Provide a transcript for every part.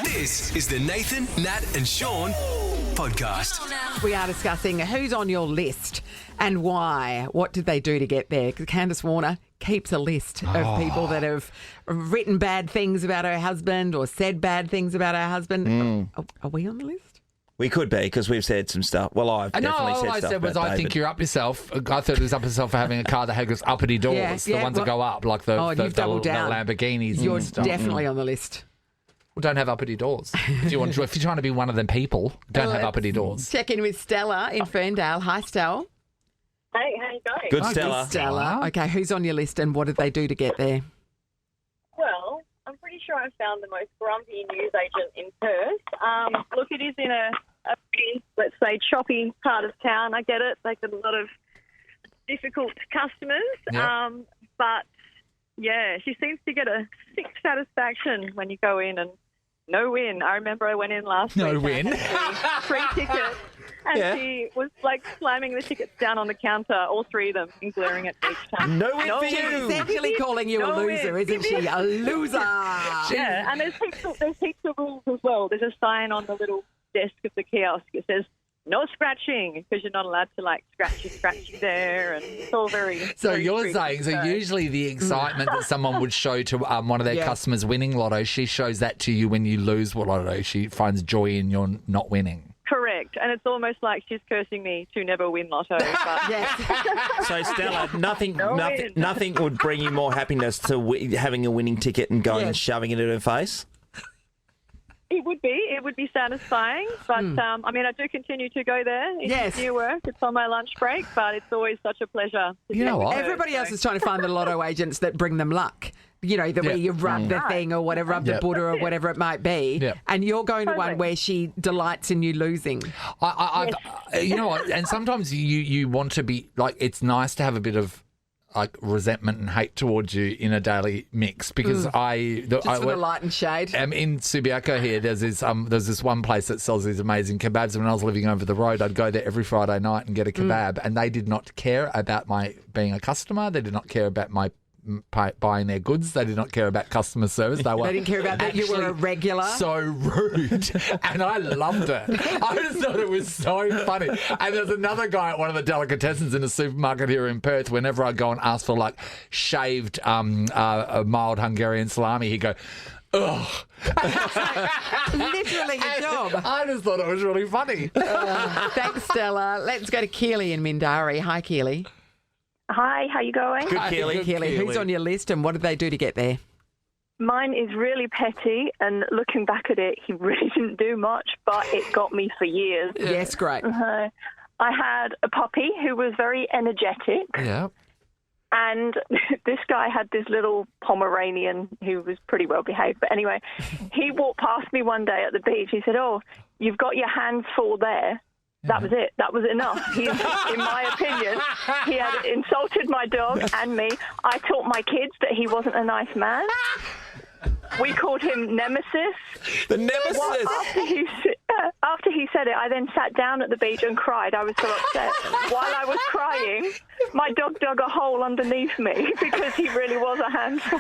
This is the Nathan, Nat and Sean podcast. We are discussing who's on your list and why. What did they do to get there? Because Candace Warner keeps a list of people that have written bad things about her husband or said bad things about her husband. Are we on the list? We could be, because we've said some stuff. Well, I've definitely all said I stuff said was about I think David. you're up yourself. I thought it was up yourself for having a car that has uppity doors, the ones that go up, like the you've doubled down. Lamborghinis You're and stuff. definitely on the list. Well, don't have uppity doors. If you're trying to be one of them people, don't have uppity doors. Check in with Stella in Ferndale. Hi, Stella. Hey, how you going? Good, Stella. Stella. Okay, who's on your list and what did they do to get there? Well, I'm pretty sure I found the most grumpy newsagent in Perth. Look, it is in a pretty, let's say, choppy part of town. I get it. They get a lot of difficult customers. Yeah. But, yeah, she seems to get a sick satisfaction when you go in and no win. I remember I went in last week. No win. And I had free tickets. And she was like slamming the tickets down on the counter, all three of them, and glaring at me each time. No win for She's you. essentially calling you a No loser, win. isn't she? A loser. Yeah, and there's heaps of rules as well. There's a sign on the little desk of the kiosk. It says, no scratching, because you're not allowed to, like, scratchy there, and it's all very... So very you're strict, saying, so usually the excitement that someone would show to one of their Yeah. customers winning lotto, she shows that to you when you lose lotto. She finds joy in your not winning. Correct, and it's almost like she's cursing me to never win lotto. But Yes. So, Stella, nothing win. nothing would bring you more happiness to having a winning ticket and going and Yes. shoving it in her face? it would be satisfying. But, I mean, I do continue to go there. It's Yes. new work. It's on my lunch break, but it's always such a pleasure. To You know what? Everybody else is trying to find the lotto agents that bring them luck. You know, where you rub the thing or whatever, rub the Buddha or whatever it might be. Yeah. And you're going to one Totally. where she delights in you losing. You know what? And sometimes you want to be like, it's nice to have a bit of like resentment and hate towards you in a daily mix because Just for the light and shade. In Subiaco here, there's this one place that sells these amazing kebabs. And when I was living over the road, I'd go there every Friday night and get a kebab. And they did not care about my being a customer. They did not care about my buying their goods. They did not care about customer service. They They didn't care about that you were a actually regular. so rude, and I loved it. I just thought it was so funny. And there's another guy at one of the delicatessens in a supermarket here in Perth. Whenever I go and ask for like shaved, a mild Hungarian salami, he'd go, ugh. Literally your job. I just thought it was really funny. Thanks, Stella. Let's go to Keely in Mindari. Hi, Keely. Hi, how you going? Good, Keely. Keely, who's on your list and what did they do to get there? Mine is really petty, and looking back at it, he really didn't do much, but it got me for years. Yes, great. I had a puppy who was very energetic, Yeah. and this guy had this little Pomeranian who was pretty well behaved. But anyway, he walked past me one day at the beach. He said, "Oh, you've got your hands full there." That was it. That was enough. In my opinion, he had insulted my dog and me. I taught my kids that he wasn't a nice man. We called him Nemesis. The nemesis. After he said it, I then sat down at the beach and cried. I was so upset. While I was crying, my dog dug a hole underneath me because he really was a handful.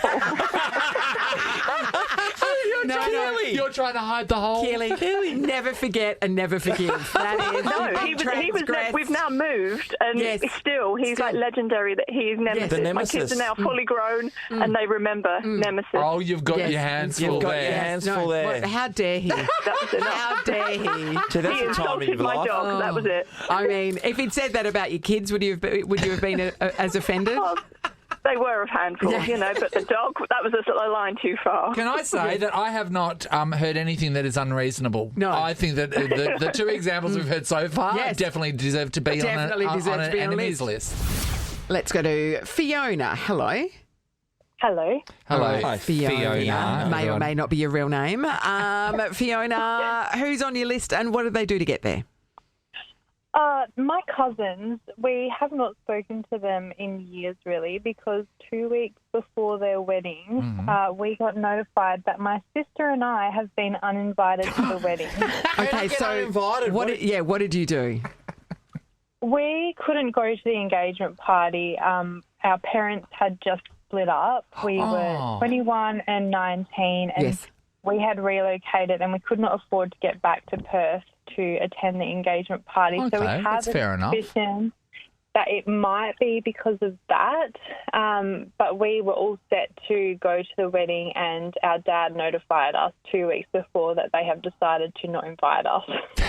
You're trying to hide the hole. Keely, never forget and never forgive. That is No, he was. We've now moved, and still, he's like legendary. That he's Nemesis. The My Nemesis. kids are now fully grown, and they remember Nemesis. Oh, you've got Yes. your hands You've full got there. your hands full there. What, how dare he? That was enough. How dare he? So that's He the time in insulted your my life. dog. That was it. I mean, if he'd said that about your kids, would you have been as offended? Well, they were a handful, but the dog, that was a line too far. Can I say that I have not heard anything that is unreasonable? No. I think that the two examples we've heard so far Yes. definitely deserve to be Definitely on deserve an to be on a enemies list. list. Let's go to Fiona. Hello. Hello. Hello, Hi, Fiona. May or may not be your real name. Fiona, who's on your list and what did they do to get there? My cousins, we have not spoken to them in years really because 2 weeks before their wedding, we got notified that my sister and I have been uninvited to the wedding. Okay, get so uninvited? what did you do? We couldn't go to the engagement party. Our parents had just split up. We were 21 and 19 and Yes. we had relocated and we could not afford to get back to Perth to attend the engagement party. So we Okay, had that's the fair enough. suspicion that it might be because of that. But we were all set to go to the wedding, and our dad notified us 2 weeks before that they have decided to not invite us.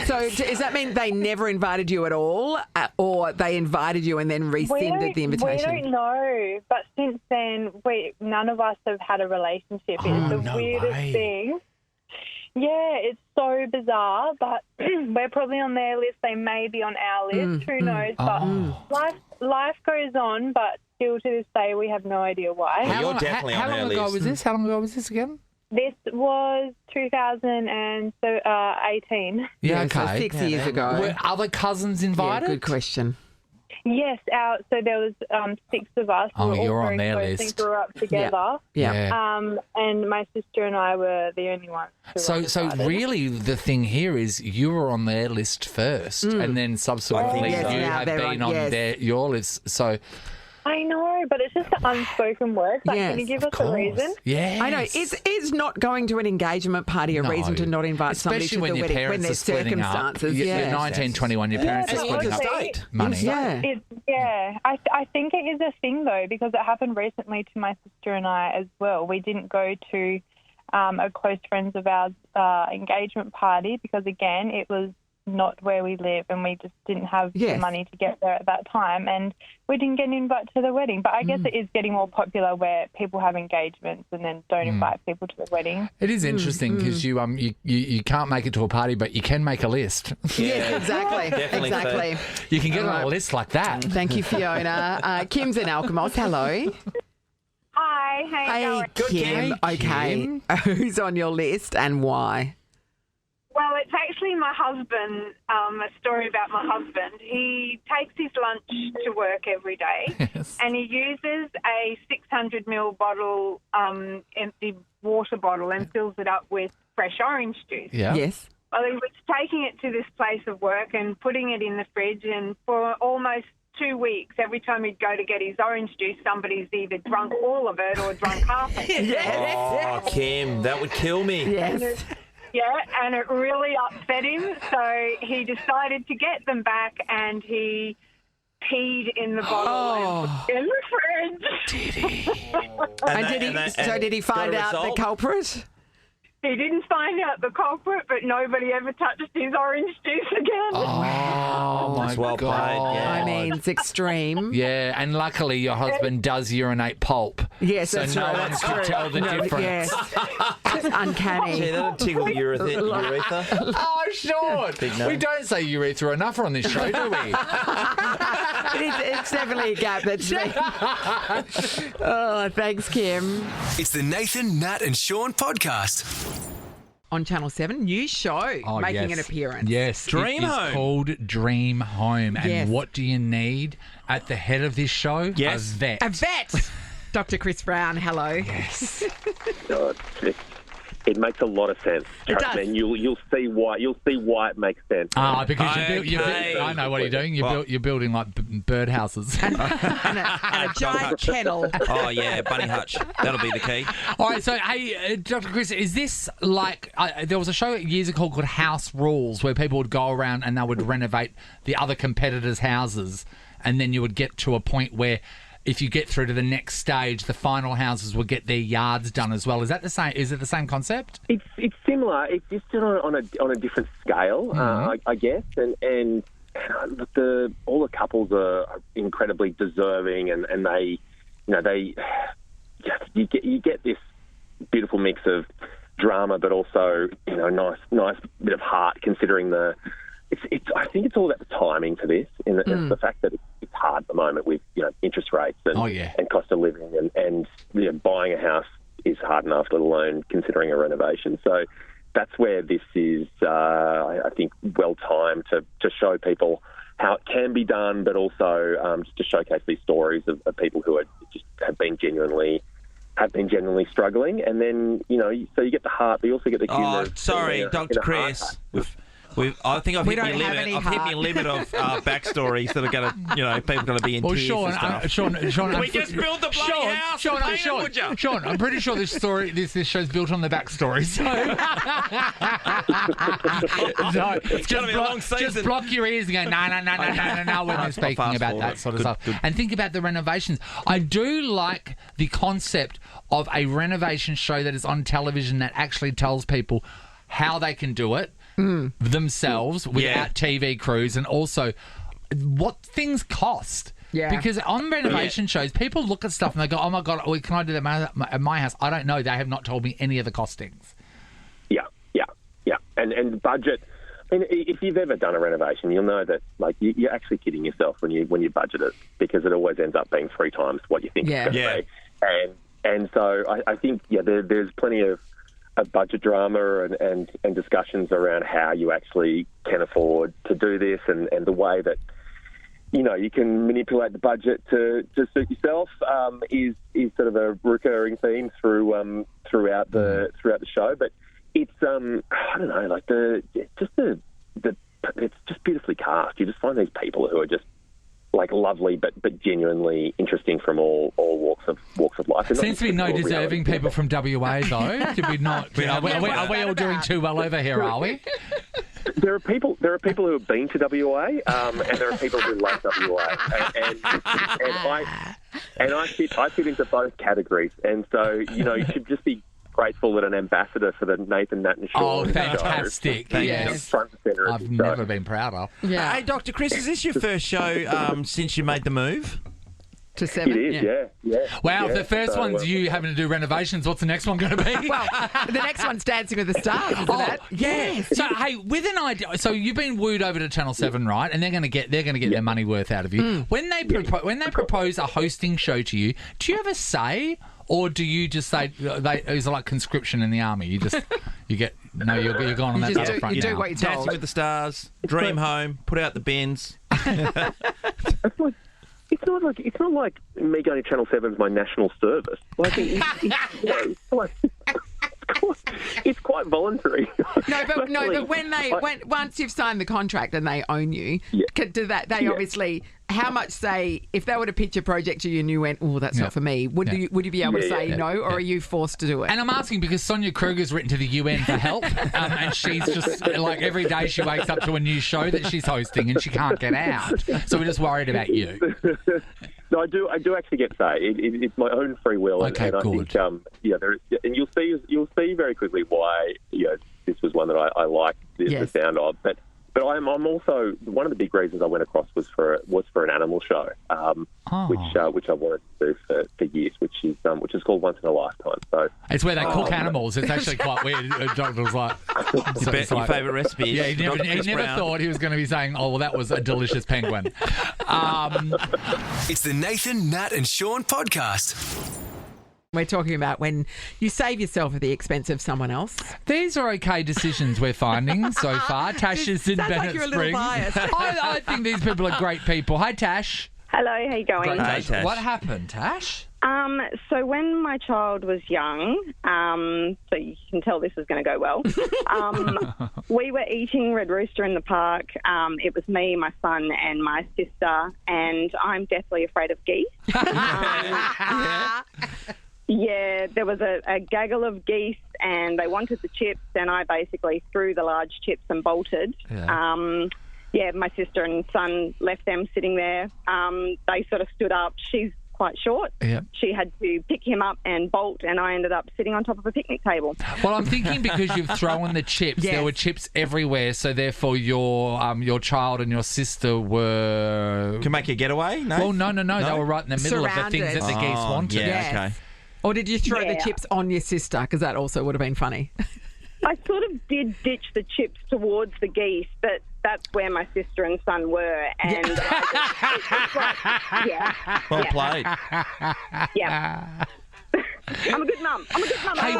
So does that mean they never invited you at all, or they invited you and then rescinded the invitation? We don't know, but since then, none of us have had a relationship. It's the weirdest thing. Yeah, it's so bizarre, but we're probably on their list. They may be on our list. Who knows? But life goes on, but still to this day, we have no idea why. Well, you're definitely how on long our ago list. was this? How long ago was this again? This was 2018. Yeah, so okay. 6 years ago. Were other cousins Yeah, invited? good question. Yes, so there was 6 of us. Oh, We were all you're on very their close list. and grew up together. Yeah. And my sister and I were the only ones. who So were invited. really the thing here is you were on their list first, and then subsequently Yes, you now have they're been on- on yes. your list. So I know, but it's just an unspoken word. Like, Yes, can you give of us a course, reason? yeah, I know. Is not going to an engagement party a No. reason to not invite somebody Especially to when the your wedding when parents there's are splitting up. circumstances? You're Yeah. 19, 21, your parents are but splitting up honestly, money. Yeah. I think it is a thing, though, because it happened recently to my sister and I as well. We didn't go to a close friends of ours engagement party because, again, it was not where we live and we just didn't have Yes. the money to get there at that time, and we didn't get an invite to the wedding. But I guess it is getting more popular where people have engagements and then don't invite people to the wedding. It is interesting because you can't make it to a party, but you can make a list. Yes, exactly. Definitely so. Exactly. You can get on a list like that. Thank you, Fiona. Kim's in Alkimos. Hello. Hi, how you Hey, going? Kim. Hey, Okay. Who's on your list and why? Well, it's actually my husband, a story about my husband. He takes his lunch to work every day Yes. and he uses a 600 ml bottle, empty water bottle, and fills it up with fresh orange juice. Yeah. Yes. Well, he was taking it to this place of work and putting it in the fridge, and for almost 2 weeks, every time he'd go to get his orange juice, somebody's either drunk all of it or drunk half of it. Oh, Kim, that would kill me. Yes. Yeah, and it really upset him, so he decided to get them back, and he peed in the bottle and put it in the fridge. And did he find got a out the result? culprit? He didn't find out the culprit, but nobody ever touched his orange juice again. Oh, my That's well played, God. yeah. I mean, it's extreme. Yeah, and luckily your husband does urinate pulp. Yes, So that's no right. one That's can true. tell the difference. Yes. It's uncanny. Yeah, that'll tickle your urethra. Oh, Sean. no. We don't say urethra enough on this show, do we? It's definitely a gap that's me. Oh, thanks, Kim. It's the Nathan, Nat, and Sean podcast. On Channel 7, new show making an appearance. Yes. Dream it is Home. called Dream Home. And Yes. what do you need at the head of this show? Yes. A vet. A vet. Dr. Chris Brown, hello. Yes. It makes a lot of sense. It Trust me, does. and you'll see why. You'll see why it makes sense. Because Okay. I know what you're doing. What? You're building like birdhouses. And a giant kennel. Oh, yeah, bunny hutch. That'll be the key. All right, so hey, Dr. Chris, is this like there was a show years ago called House Rules where people would go around and they would renovate the other competitors' houses, and then you would get to a point where if you get through to the next stage, the final houses will get their yards done as well. Is that the same? Is it the same concept? It's similar. It's just on a different scale, I guess. And all the couples are incredibly deserving, and they you get this beautiful mix of drama, but also nice bit of heart, considering the. I think it's all about the timing for this, and the fact that it's hard at the moment with interest rates and cost of living, and buying a house is hard enough, let alone considering a renovation. So that's where this is, I think, well timed to show people how it can be done, but also just to showcase these stories of people who have been genuinely struggling, and then so you get the heart, but you also get the humour. Oh, sorry, Dr. Chris. I think I've We hit my don't have limit. any I've hit my heart. limit of backstories that are going to, people are going to be in Well, tears Sean, and stuff. Sean, We just built the bloody house. Sean, I'm pretty sure this show's built on the backstory. So, It's going to be a long season. just block your ears and go, no, when they're speaking fast about forward. that sort of Good, stuff. good. And think about the renovations. I do like the concept of a renovation show that is on television that actually tells people how they can do it themselves without TV crews, and also what things cost. Yeah. Because on renovation shows, people look at stuff and they go, oh, my God, can I do that at my house? I don't know. They have not told me any of the costings. Yeah. And budget. I mean, if you've ever done a renovation, you'll know that you're actually kidding yourself when you budget it, because it always ends up being 3 times what you think it's going to be. And so I think there's plenty of budget drama and discussions around how you actually can afford to do this, and the way that you can manipulate the budget to suit yourself is sort of a recurring theme throughout the show. But it's I don't know, it's just beautifully cast. You just find these people who are just lovely but genuinely interesting from all walks of life. Seems to be no deserving people from WA though. Did we not? Are we all doing too well over here? Are we? There are people who have been to WA, and there are people who love WA, and I fit into both categories. And so you should just be grateful that an ambassador for the Nathan, Nat and Sean Oh, fantastic! show, Yes, front and center. I've never been prouder. Yeah. Hey, Dr. Chris, is this your first show since you made the move? To 7. It is, yeah. Wow, yeah. the first So, one's you having to do renovations. What's the next one going to be? Well, the next one's Dancing with the Stars, isn't it? Yes. So, hey, with an idea, so you've been wooed over to Channel 7, right? And they're going to get their money worth out of you. When they propose a hosting show to you, do you have a say, or do you just say it's like conscription in the army? You're going on that just front you do now. what you're Dancing told. with the Stars, Dream Home, put out the bins. It's not like me going to Channel 7 is my national service. It's quite voluntary. No, but when once you've signed the contract and they own you, do that? They obviously, how much say if they were to pitch a project to you and you went, oh, that's not for me? Would you be able to say no, or are you forced to do it? And I'm asking because Sonia Kruger's written to the UN for help, and she's just every day she wakes up to a new show that she's hosting and she can't get out. So we're just worried about you. No, I do actually get to say it's my own free will, Okay, and I good. think and you'll see very quickly why this was one that I liked the sound of, but I'm also, one of the big reasons I went across was for an animal show, which I wanted to do for years, which is called Once in a Lifetime. So it's where they cook animals. It's actually quite weird. The doctor was like, Your favourite recipe. yeah, he never thought he was going to be saying, oh, well, that was a delicious penguin. It's the Nathan, Nat and Sean podcast. We're talking about when you save yourself at the expense of someone else. These are okay decisions we're finding so far. Tash is in Sounds like Bennett you're a little Springs. biased. I think these people are great people. Hi, Tash. Hello, how you going? Hey, Tash. What happened, Tash? So when my child was young, so you can tell this is going to go well, we were eating Red Rooster in the park. It was me, my son and my sister, and I'm deathly afraid of geese. Yeah, there was a gaggle of geese and they wanted the chips, and I basically threw the large chips and bolted. Yeah. My sister and son left them sitting there. They sort of stood up. She's quite short. Yep. She had to pick him up and bolt, and I ended up sitting on top of a picnic table. Well, I'm thinking because you've thrown the chips, there were chips everywhere, so therefore your child and your sister were... Can make a getaway? No? Well, no. They were right in the middle of the things that the geese wanted. Yeah, Yes. okay. Or did you throw the chips on your sister? Because that also would have been funny. I sort of did ditch the chips towards the geese, but that's where my sister and son were. And Well played. Yeah. I'm a good mum. Hey,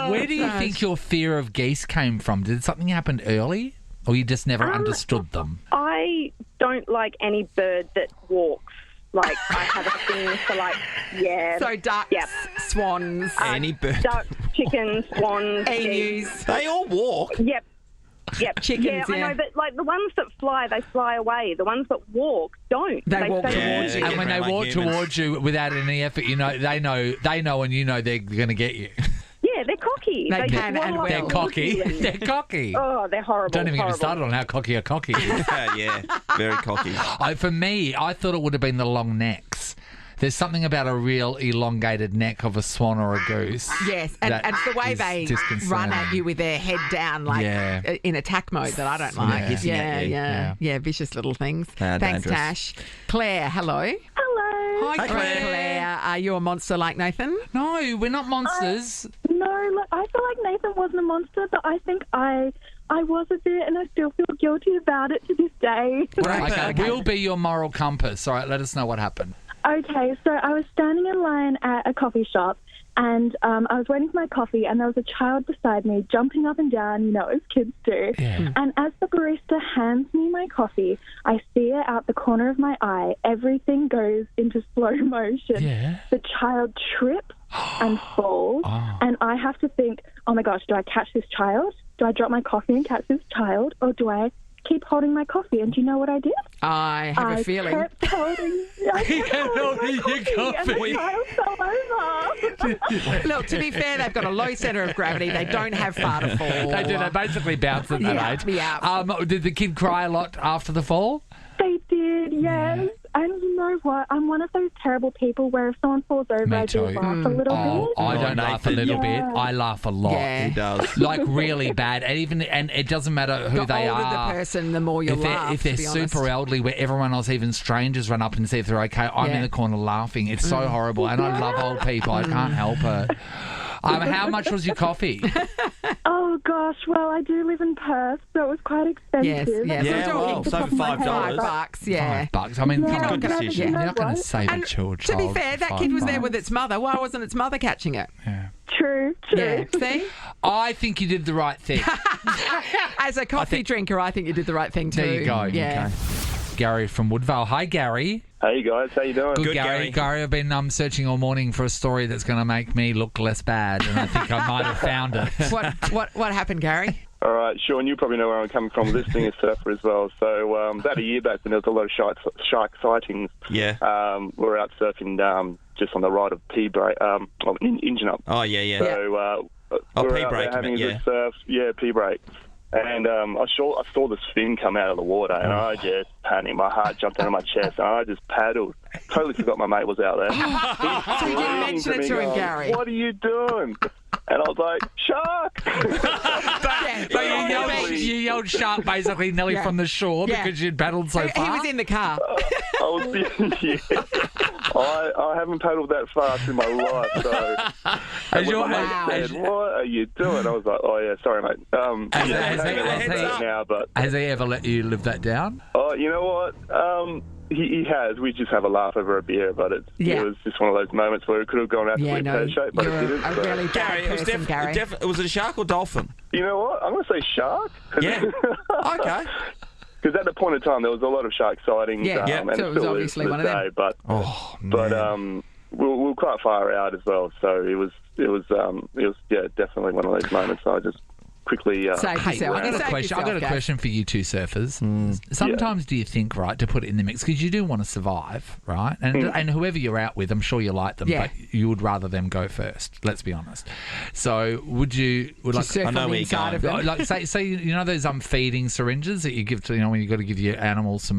where do you think your fear of geese came from? Did something happen early, or you just never understood them? I don't like any bird that walks. Like, I have a thing for, So ducks, swans, Any bird. ducks, chickens, swans, emus. They all walk. Yep. Yep. Chickens, yeah, I yeah. know, but like the ones that fly, they fly away. The ones that walk don't. They walk stay towards you. And when they Like walk humans. towards you without any effort, they know, and you know they're going to get you. Yeah, they're cocky. They just can and waddle up will. They're towards cocky. you and- They're cocky. Oh, they're horrible. Don't even get me horrible. started on how cocky a cocky is. Yeah, very cocky. For me, I thought it would have been the long necks. There's something about a real elongated neck of a swan or a goose. Yes, and that it's the way is they disconcerting. run at you with their head down, like Yeah. in attack mode, that I don't like. hissing at you. Yeah, vicious little things. They're Thanks, dangerous. Tash. Claire, hello. Hello. Hi, Claire. Are you a monster like Nathan? No, we're not monsters. No, look, I feel like Nathan wasn't a monster, but I think I was a bit, and I still feel guilty about it to this day. Okay, we'll be your moral compass. All right, let us know what happened. Okay, so I was standing in line at a coffee shop, and I was waiting for my coffee, and there was a child beside me jumping up and down, as kids do. Yeah. And as the barista hands me my coffee, I see it out the corner of my eye. Everything goes into slow motion. Yeah. The child trips and falls, and I have to think, oh my gosh, do I catch this child? Do I drop my coffee and catch this child, or do I keep holding my coffee? And do you know what I did? I have a feeling. Kept holding, I kept holding my your coffee, and coffee. the child fell over. Look, to be fair, they've got a low centre of gravity. They don't have far to fall. They do. They basically bounce at that Yeah, age. yeah. Did the kid cry a lot after the fall? They did, yes. And you know what? I'm one of those terrible people where if someone falls over, Me I do too. laugh a little Oh, bit. I don't laugh a Nathan. little bit. Yeah. I laugh a lot. Yeah. He does. Like really bad, and it doesn't matter who The they older are. the person, the more you laugh. if they're to be honest. super elderly, where everyone else, even strangers, run up and see if they're okay, I'm Yeah. in the corner laughing. It's so horrible, and I love old people. I can't help it. How much was your coffee? Oh, gosh. Well, I do live in Perth, so it was quite Yes, expensive. yes. Yeah, We're well, talking it's over $5. $5, yeah. $5. I mean, Yeah, come on. good decision. You're not going to save a And child. to be fair, that kid was there with its mother. Why wasn't its mother catching it? True. Yeah, see? I think you did the right thing. As a coffee drinker, I think you did the right thing too. There you go. Yeah. Gary from Woodvale. Hi, Gary. Hey guys, how you doing? Good, Gary. Gary, I've been searching all morning for a story that's going to make me look less bad, and I think I might have found it. What happened, Gary? All right, Sean, you probably know where I'm coming from. Listening as surfer as well. So about a year back, when there was a lot of shark sightings. Yeah. We were out surfing just on the right of P-break, engine up. Oh, yeah. So we were out P-break, there having yeah. a good surf. Yeah, P-break. And I saw this fin come out of the water, and I just panicked. My heart jumped out of my chest, and I just paddled. Totally forgot my mate was out there. So you didn't mention it to him, Gary. What are you doing? And I was like, shark! Yeah, So yeah, you yelled shark basically nearly Yeah. from the shore Yeah. because you'd paddled so He far? was in the car. I was yeah. I haven't paddled that fast in my life, so Has your- when my Wow. mate said, "What are you doing?" I was like, "Oh yeah, sorry, mate." Has Yeah, now, but Has he ever let you live that down? oh, you know what? He has. We just have a laugh over a beer, but it Yeah. was just one of those moments where it could have gone absolutely pear-shaped, but you're it didn't. a so- really bad Gary, it was person, Gary. was it a shark or dolphin? You know what? I'm going to say shark. Yeah. Okay. Because at the point in time, there was a lot of shark sightings. Yeah. Yeah. And So it was still obviously is one of them. today, But Oh, But man. we were quite far out as well, so it was definitely one of those moments. I just quickly Save Hey, yourself. I got a Save question. yourself, I got a Gav. question for you two surfers. Sometimes do you think, right, to put it in the mix, because you do want to survive, right? And whoever you're out with, I'm sure you like them, Yeah. but you would rather them go first. Let's be honest. So would To surf I on know the where you're inside of going. them. like say you know those feeding syringes that you give to when you got to give your animals some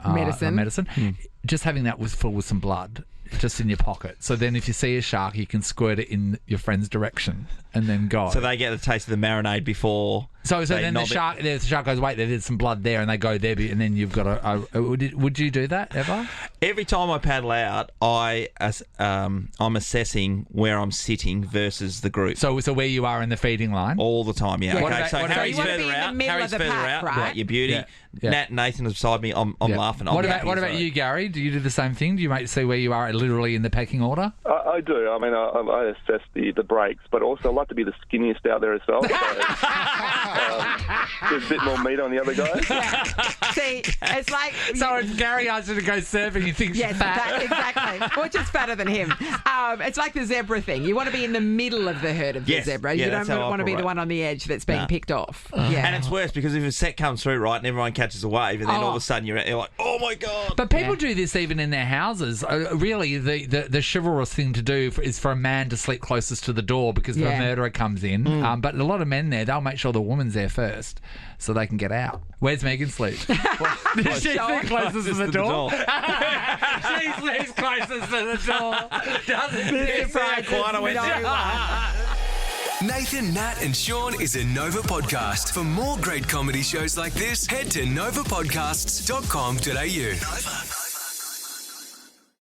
medicine. Just having that full with some blood just in your pocket. So then if you see a shark, you can squirt it in your friend's direction and then go. So they get the taste of the marinade before. So they then the knob it. shark goes, wait, there's some blood there, and they go there, and then you've got would you do that ever? Every time I paddle out, I'm assessing where I'm sitting versus the group. So where you are in the feeding line? All the time, yeah. Yeah. Okay, What about- so what about- Harry's You wanna be further in the out. middle Harry's of the further pack, out. right? Right, your beauty. Yeah. Nat and Nathan are beside me. I'm Yeah. laughing. What I'm about happy, so- you, Gary? Do you do the same thing? Do you see where you are literally in the pecking order? I do. I mean, I assess the breaks, but also I like to be the skinniest out there as well. So, there's a bit more meat on the other guys. See, it's like... So if Gary asks you to go surfing, he thinks Yes, you're fat. exactly. Or just fatter than him. It's like the zebra thing. You want to be in the middle of the herd of the Yes. zebra. Yeah, You that's don't how I want to be the operate. one on the edge that's being picked off. Yeah. And it's worse because if a set comes through, right, and everyone catches a wave, and then all of a sudden you're like, oh my God. But people do this even in their houses. Really, the chivalrous thing to do is for a man to sleep closest to the door because if a murderer comes in. But a lot of men there, they'll make sure the woman's there first so they can get out. Where's Megan sleep? Does she sleep closest to the door? She sleeps closest to the door. Doesn't she? Quite a Nathan, Nat, and Sean is a Nova podcast. For more great comedy shows like this, head to novapodcasts.com.au. Nova.